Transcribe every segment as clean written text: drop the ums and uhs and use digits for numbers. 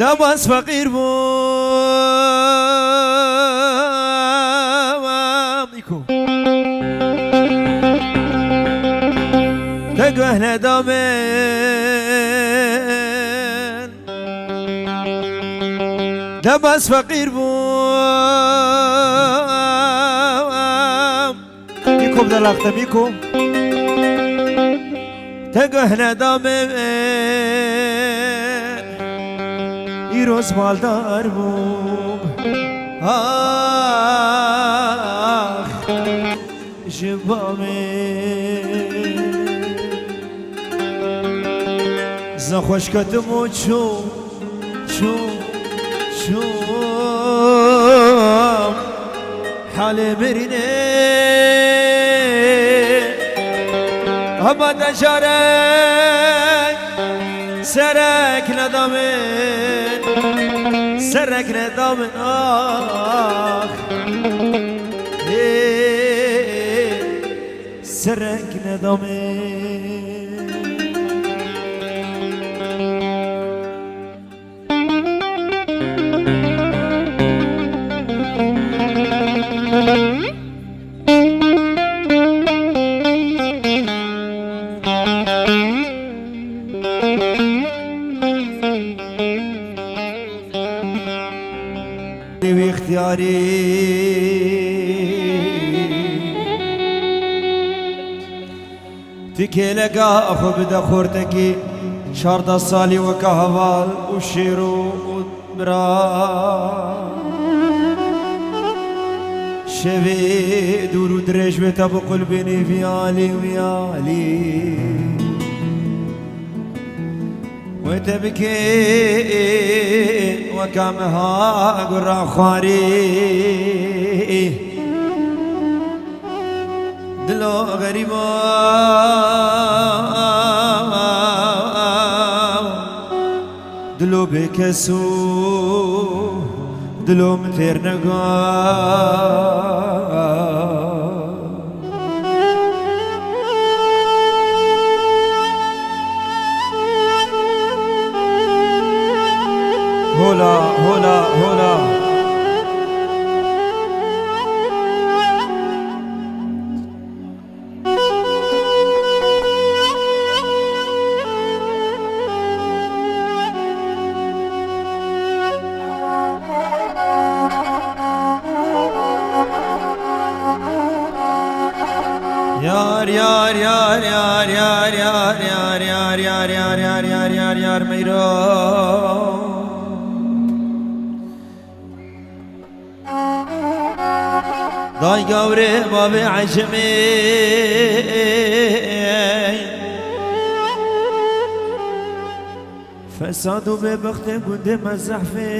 دباس فقير بيكو تقوه ندامن دباس فقير بيكو بدلقت بيكو تقوه ندامن ایروز مالدار بوم آخ جبامه زن خوش کتم و چوم حال برینه اما دشارک سرک ندامن سرک ندامن آخ سرک ندامن اختیاری تکی لگا افو بده خورتکی 14 سالی و کهوال و شیر و برا شوی دور و درش و تب قلبینی ویالی ویالی وتبكي وكمها قرا خواري دلو غريبا دلو بكسو دلو متير نقا هولا هولا هولا يار يار يار يار يار يار يار يار يار يار يار يار يار يار ميرو داي قوري بابي عجمي فسادو ببختي قد مزحفين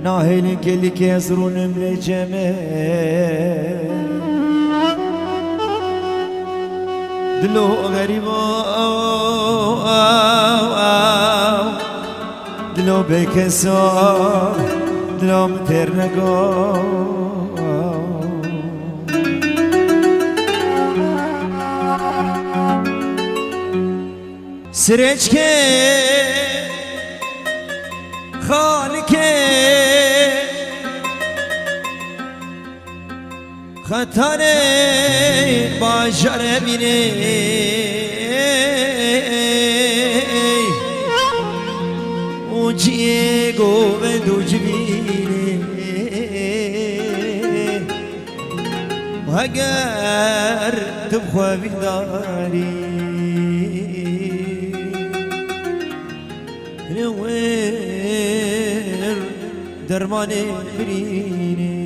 ناهيلين كلي كيزرون ملجمي دلو غريبو دلو بكسو دلوم تر نگو سرچ که خالک خطر باشر بینه اونچیه گوه دوچ بینه اگر تبخوا بیداری نویر درمان برینه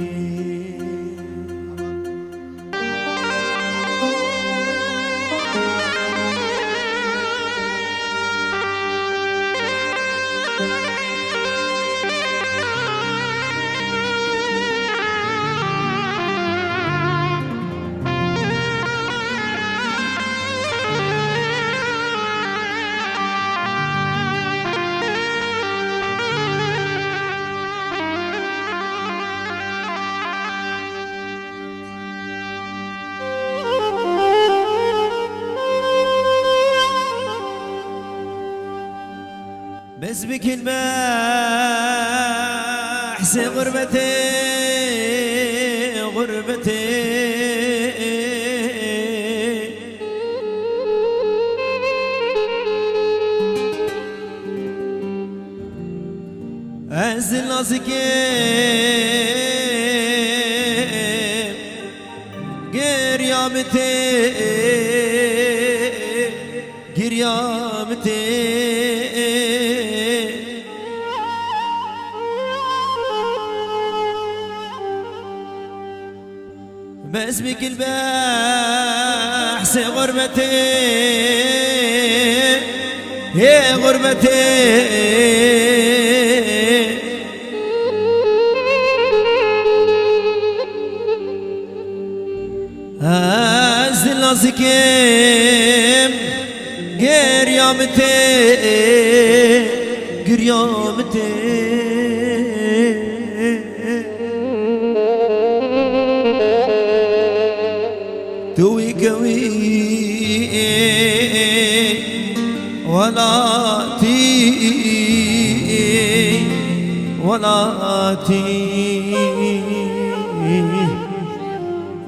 بس بك البحث غربتي غربتي أنزل نازكي قريامتي قريامتي بس بك البحث غربتي هي غربتي أنزل نازكيم قريامتي قريامتي توي قوي ولا تي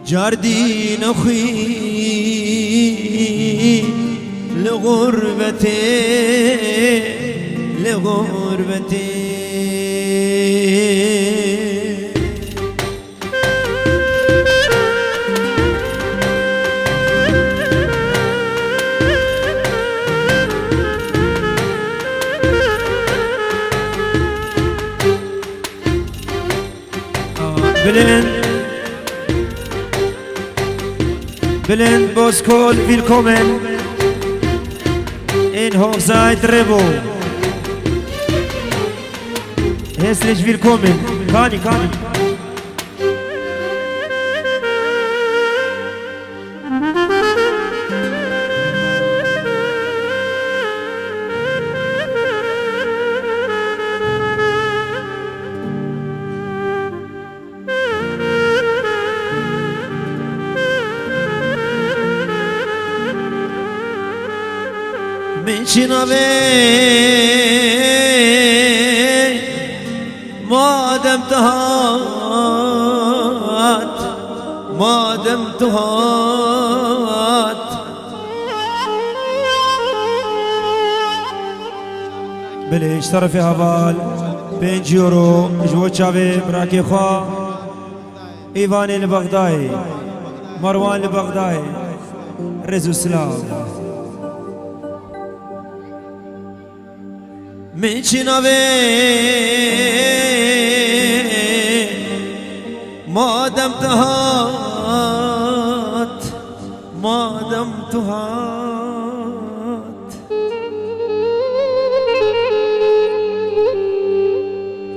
جاردي نخي لغربتي لغربتي Blind Boskol, willkommen in Hochzeit Rebo. Herzlich willkommen. Kani. من شنبي ما دمت هات ما دمت هات بليش طرف هوال 5 يورو جوه شافي براكي خوا ايوان البغدادي مروان البغدادي رزو سلام من شنبي ما دمت هات ما دمت هات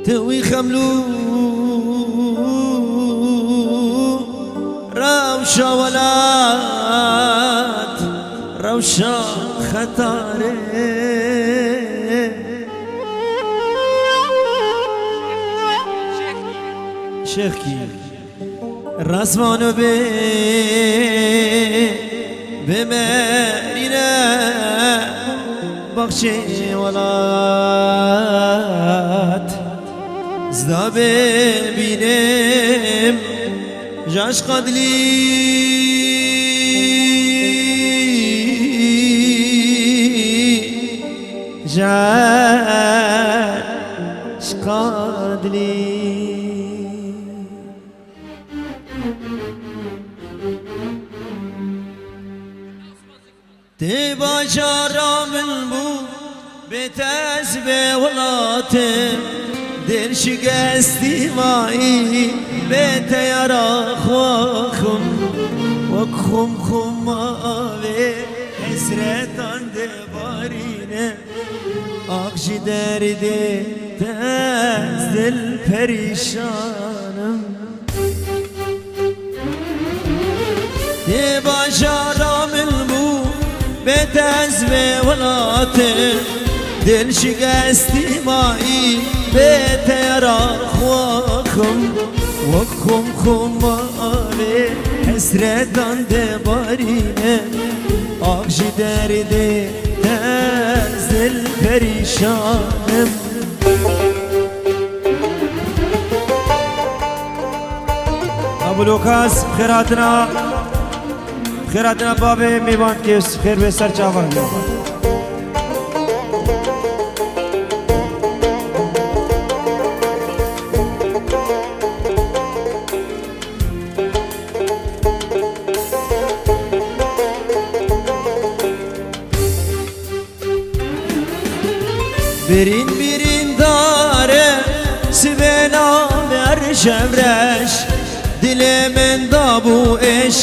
توي خملو روشة ولات روشة خطاري شيخي الرسمان بمرينا بخشي ولات زدا ببينم جاش قدلي جاش قدلي تبا جارا من بو بتزبه ولاتم دل شکستی مایی بتیارا خواخم وکخم خماوه حسرتان دبارینه آخشی درده تز دل پریشانم تبا جارا من بو بتزبه ولاتم دل شکستی مایی بتیارا خواخم وکخم خماوه حسرتان دبارینه آخشی درده تز zil perişanım. Abu Lukas khairatına babe میوان के خیر به سر چاوان birin dare sivena mer şevreş dilemen da bu eş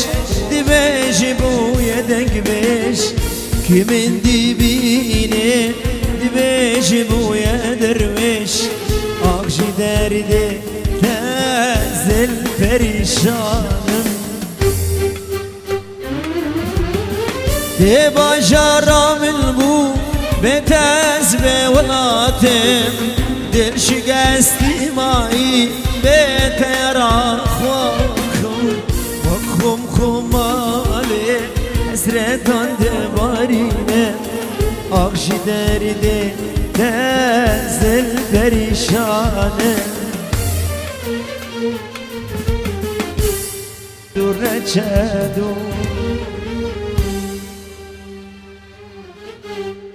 dibeji bu yedek beş kimin dibine dibeji bu yedirmiş akşi derdi tezil perişanım de bajaramil bu betez ve velatim dil şikesti mai betera خم خماله حسرتان دبارینه آخشی درده دزل پریشانه دور چه دور